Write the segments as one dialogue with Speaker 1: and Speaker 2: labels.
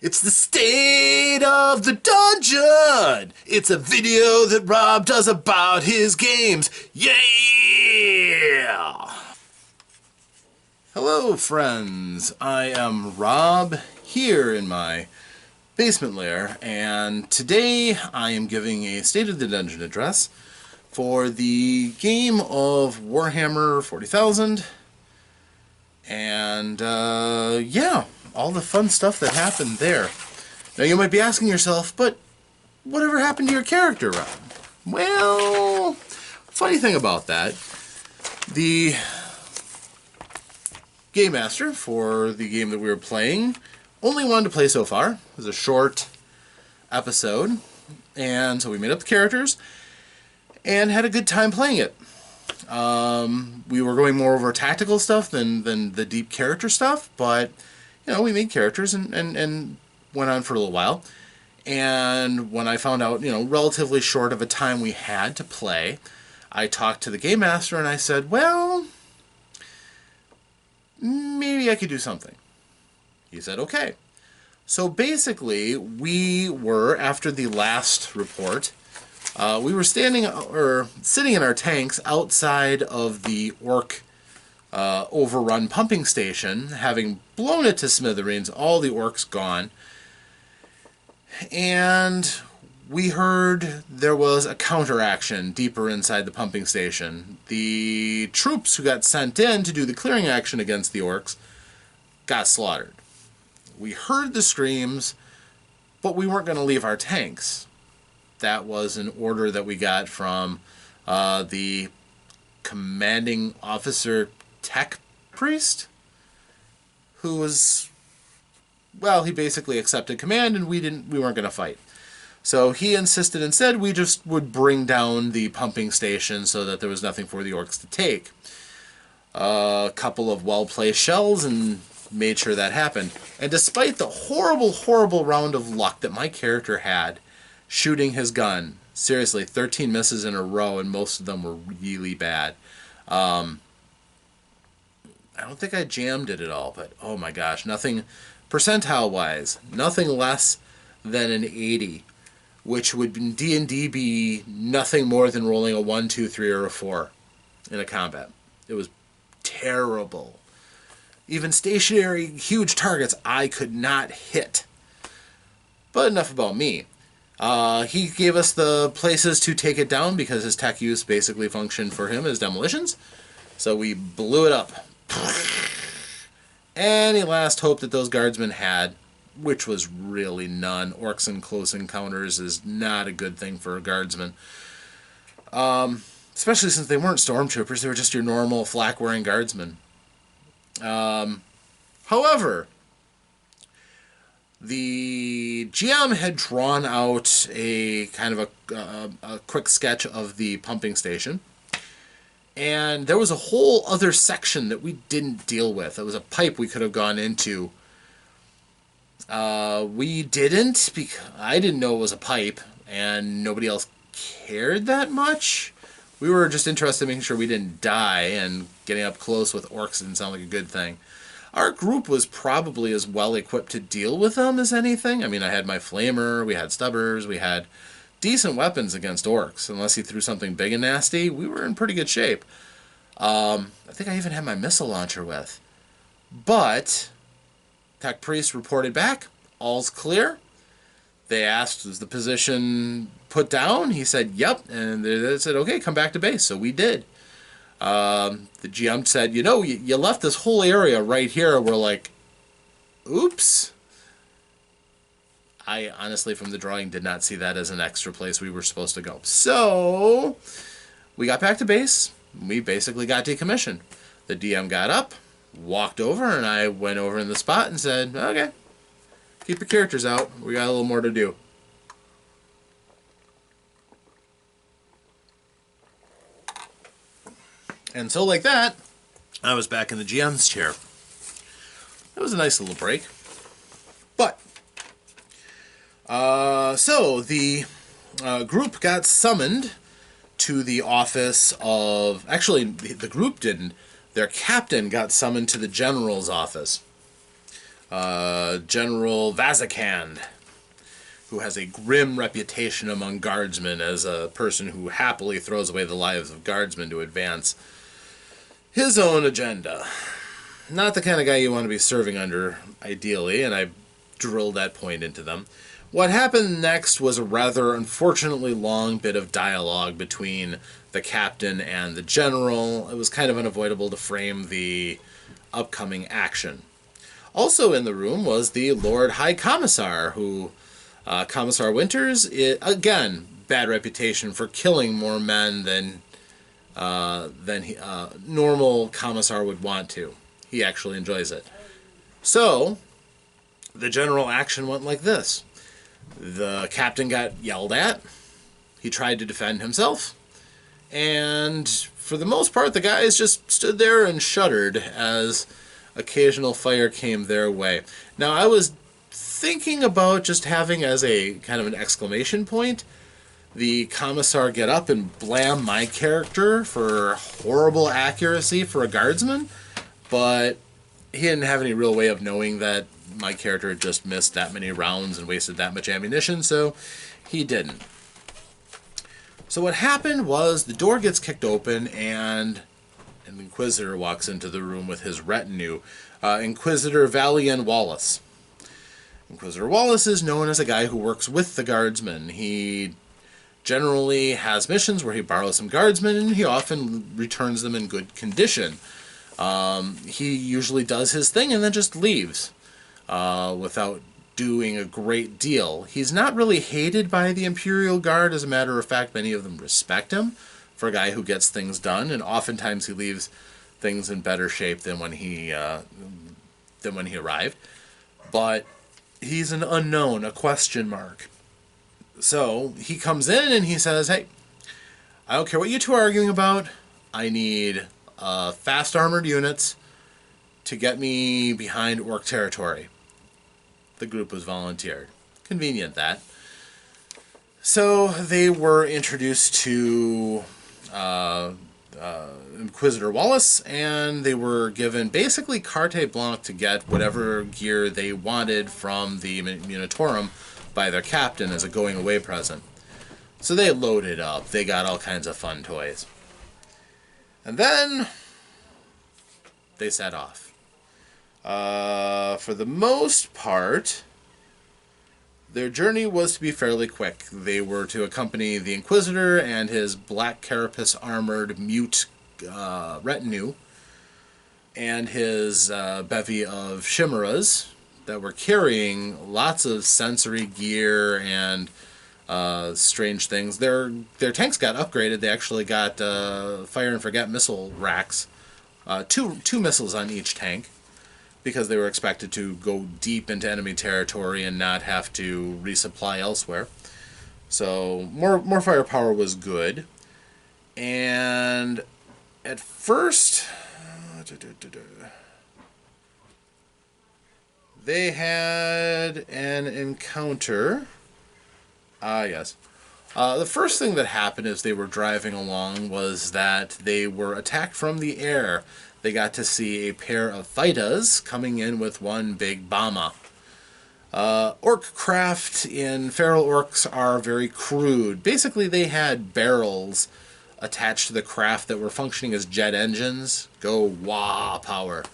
Speaker 1: It's the state of the dungeon. It's a video that Rob does about his games. Yeah! Hello, friends. I am Rob here in my basement lair, and today I am giving a State of the Dungeon address for the game of Warhammer 40,000. And, yeah, all the fun stuff that happened there. Now, you might be asking yourself, but whatever happened to your character, Rob? Well, funny thing about that, the game master for the game that we were playing only wanted to play so far. It was a short episode, and so we made up the characters and had a good time playing it. We were going more over tactical stuff than the deep character stuff, but, you know, we made characters and went on for a little while. And when I found out, you know, relatively short of a time we had to play, I talked to the game master and I said, well, maybe I could do something. He said, okay. So basically, we were, after the last report, we were sitting in our tanks outside of the orc overrun pumping station, having blown it to smithereens, all the orcs gone. And we heard there was a counteraction deeper inside the pumping station. The troops who got sent in to do the clearing action against the orcs got slaughtered. We heard the screams, but we weren't going to leave our tanks. That was an order that we got from the commanding officer tech priest, who was, well, he basically accepted command, and we weren't going to fight. So he insisted instead we just would bring down the pumping station so that there was nothing for the orcs to take. A couple of well-placed shells and made sure that happened. And despite the horrible, horrible round of luck that my character had shooting his gun, seriously, 13 misses in a row, and most of them were really bad. I don't think I jammed it at all, but oh my gosh, nothing, percentile-wise, nothing less than an 80, which would in D&D be nothing more than rolling a 1, 2, 3, or a 4 in a combat. It was terrible. Even stationary, huge targets I could not hit. But enough about me. He gave us the places to take it down because his tech use basically functioned for him as demolitions. So we blew it up. Any last hope that those guardsmen had, which was really none. Orcs in close encounters is not a good thing for a guardsman. Especially since they weren't stormtroopers, they were just your normal flak-wearing guardsmen. However, the GM had drawn out a kind of a quick sketch of the pumping station, and there was a whole other section that we didn't deal with. It was a pipe we could have gone into. We didn't, because I didn't know it was a pipe, and nobody else cared that much. We were just interested in making sure we didn't die, and getting up close with orcs didn't sound like a good thing. Our group was probably as well equipped to deal with them as anything. I mean, I had my flamer, we had stubbers, we had decent weapons against orcs. Unless he threw something big and nasty, we were in pretty good shape. I think I even had my missile launcher with. But Tech Priest reported back, all's clear. They asked, was the position put down? He said, yep. And they said, okay, come back to base. So we did. The GM said, you know, you left this whole area right here. We're like, oops. I honestly, from the drawing, did not see that as an extra place we were supposed to go. So we got back to base. We basically got decommissioned. The DM got up, walked over, and I went over in the spot and said, okay, keep your characters out. We got a little more to do. And so like that, I was back in the GM's chair. It was a nice little break. But, so the group got summoned to the office of... Actually, the group didn't. Their captain got summoned to the general's office. General Vazikand, who has a grim reputation among guardsmen as a person who happily throws away the lives of guardsmen to advance his own agenda. Not the kind of guy you want to be serving under, ideally, and I drilled that point into them. What happened next was a rather unfortunately long bit of dialogue between the captain and the general. It was kind of unavoidable to frame the upcoming action. Also in the room was the Lord High Commissar, who, Commissar Winters, again, bad reputation for killing more men than normal Commissar would want to. He actually enjoys it. So, the general action went like this. The captain got yelled at. He tried to defend himself. And for the most part, the guys just stood there and shuddered as occasional fire came their way. Now, I was thinking about just having as a kind of an exclamation point the Commissar get up and blam my character for horrible accuracy for a guardsman, but he didn't have any real way of knowing that my character had just missed that many rounds and wasted that much ammunition, so he didn't. So what happened was the door gets kicked open and an Inquisitor walks into the room with his retinue. Inquisitor Wallace. Inquisitor Wallace is known as a guy who works with the guardsmen. He generally has missions where he borrows some guardsmen, and he often returns them in good condition. He usually does his thing and then just leaves without doing a great deal. He's not really hated by the Imperial Guard. As a matter of fact, many of them respect him for a guy who gets things done, and oftentimes he leaves things in better shape than when he arrived. But he's an unknown, a question mark. So he comes in and he says, "Hey, I don't care what you two are arguing about. I need fast armored units to get me behind Orc territory." The group was volunteered. Convenient, that. So they were introduced to Inquisitor Wallace, and they were given basically carte blanche to get whatever gear they wanted from the Munitorum by their captain as a going-away present. So they loaded up. They got all kinds of fun toys. And then they set off. For the most part, their journey was to be fairly quick. They were to accompany the Inquisitor and his black carapace armored mute retinue and his bevy of chimeras that were carrying lots of sensory gear and strange things. Their tanks got upgraded. They actually got fire and forget missile racks, two missiles on each tank, because they were expected to go deep into enemy territory and not have to resupply elsewhere. So more firepower was good. And at first, they had an encounter. Yes. The first thing that happened as they were driving along was that they were attacked from the air. They got to see a pair of Fitas coming in with one big bomber. Orc craft in Feral Orcs are very crude. Basically, they had barrels attached to the craft that were functioning as jet engines. Go wah power.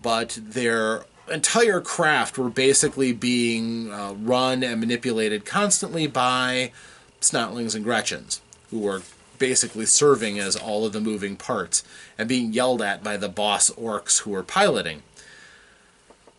Speaker 1: But their entire craft were basically being run and manipulated constantly by Snotlings and Gretchens, who were basically serving as all of the moving parts and being yelled at by the boss orcs who were piloting.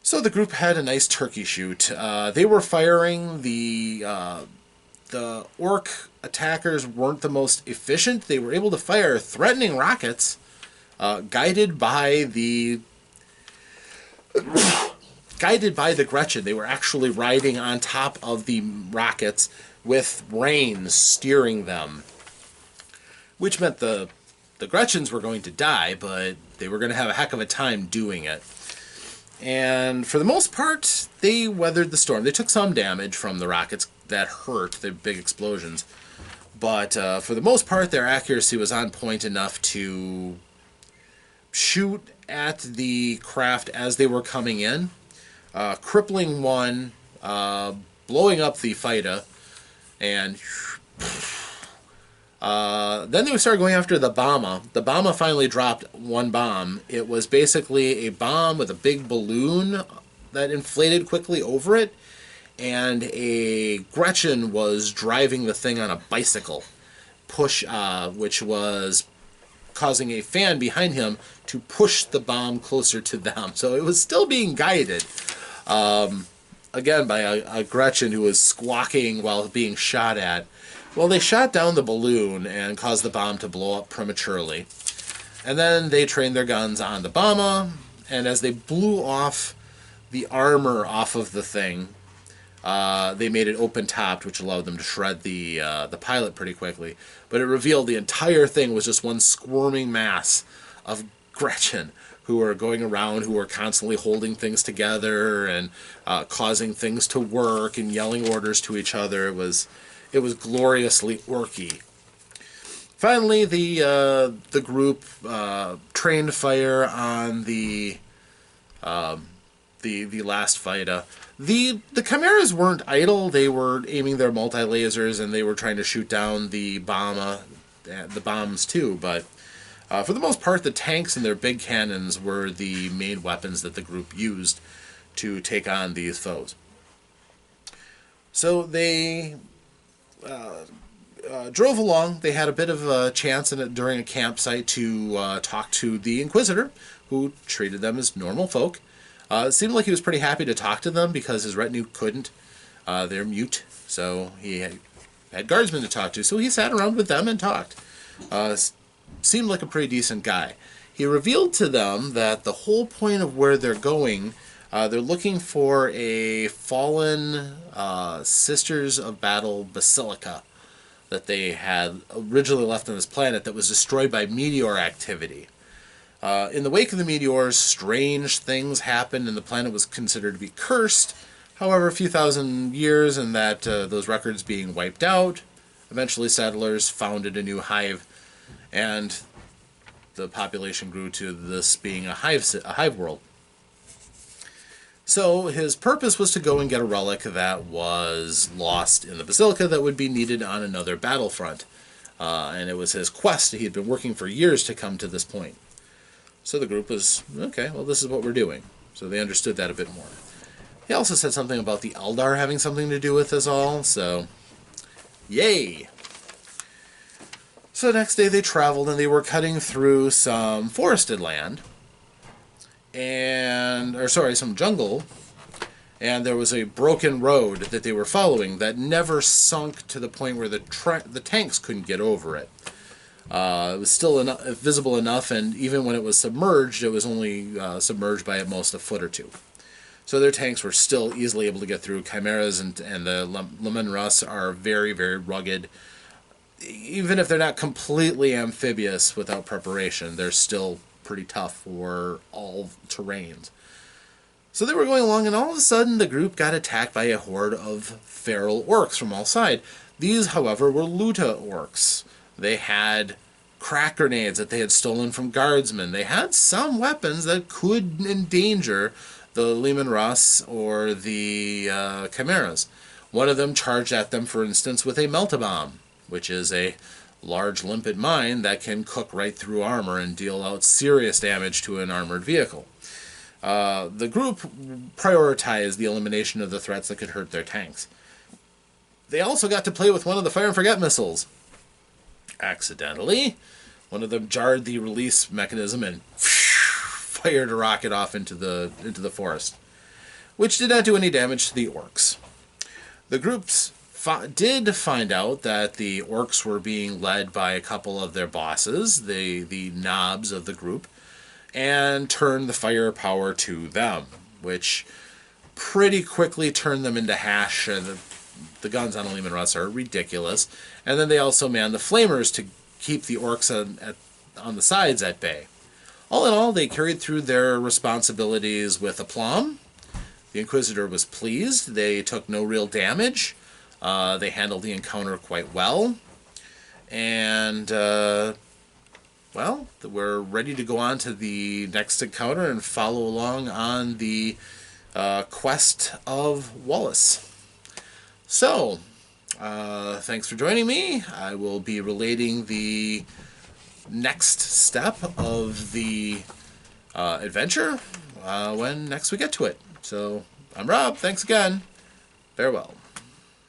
Speaker 1: So the group had a nice turkey shoot. They were firing. The orc attackers weren't the most efficient. They were able to fire threatening rockets guided by the Gretchen. They were actually riding on top of the rockets with reins steering them, which meant the Gretchens were going to die, but they were going to have a heck of a time doing it. And for the most part, they weathered the storm. They took some damage from the rockets that hurt, the big explosions. But for the most part, their accuracy was on point enough to shoot at the craft as they were coming in. crippling one, blowing up the fighter, and then they started going after the bomber. The bomber finally dropped one bomb. It was basically a bomb with a big balloon that inflated quickly over it, and a Gretchen was driving the thing on a bicycle, which was causing a fan behind him to push the bomb closer to them. So it was still being guided, again, by a Gretchen who was squawking while being shot at. Well, they shot down the balloon and caused the bomb to blow up prematurely. And then they trained their guns on the bomber, and as they blew off the armor off of the thing, they made it open-topped, which allowed them to shred the pilot pretty quickly. But it revealed the entire thing was just one squirming mass of Gretchen who were going around, who were constantly holding things together and causing things to work and yelling orders to each other. It was gloriously orky. Finally, the group trained fire on the last fighter. The Chimeras weren't idle. They were aiming their multi-lasers, and they were trying to shoot down the bombs too. But for the most part, the tanks and their big cannons were the main weapons that the group used to take on these foes. So they drove along. They had a bit of a chance during a campsite to talk to the Inquisitor, who treated them as normal folk. It seemed like he was pretty happy to talk to them because his retinue couldn't. They're mute, so he had guardsmen to talk to. So he sat around with them and talked. Seemed like a pretty decent guy. He revealed to them that the whole point of where they're going, they're looking for a fallen Sisters of Battle Basilica that they had originally left on this planet that was destroyed by meteor activity. In the wake of the meteors, strange things happened, and the planet was considered to be cursed. However, a few thousand years and that those records being wiped out, eventually settlers founded a new hive, and the population grew to this being a hive world. So his purpose was to go and get a relic that was lost in the Basilica that would be needed on another battlefront. And it was his quest. He had been working for years to come to this point. So the group was, okay, well, this is what we're doing. So they understood that a bit more. He also said something about the Eldar having something to do with this all, so yay! So the next day they traveled, and they were cutting through some forested land, some jungle, and there was a broken road that they were following that never sunk to the point where the tanks couldn't get over it. It was still visible enough, and even when it was submerged, it was only submerged by at most a foot or two. So their tanks were still easily able to get through. Chimeras and the Leman Russ are very, very rugged. Even if they're not completely amphibious without preparation, they're still pretty tough for all terrains. So they were going along, and all of a sudden the group got attacked by a horde of feral orcs from all sides. These, however, were Luta orcs. They had crack grenades that they had stolen from guardsmen. They had some weapons that could endanger the Leman Russ or the Chimeras. One of them charged at them, for instance, with a melt-a-bomb, which is a large limpet mine that can cook right through armor and deal out serious damage to an armored vehicle. The group prioritized the elimination of the threats that could hurt their tanks. They also got to play with one of the fire and forget missiles. Accidentally, one of them jarred the release mechanism and fired a rocket off into the forest, which did not do any damage to the orcs. The groups did find out that the orcs were being led by a couple of their bosses, the knobs of the group, and turned the firepower to them, which pretty quickly turned them into hash. The guns on Leman Russ are ridiculous. And then they also manned the flamers to keep the orcs on the sides at bay. All in all, they carried through their responsibilities with aplomb. The Inquisitor was pleased. They took no real damage. They handled the encounter quite well. And, we're ready to go on to the next encounter and follow along on the quest of Wallace. So, thanks for joining me. I will be relating the next step of the adventure when next we get to it. So, I'm Rob. Thanks again. Farewell.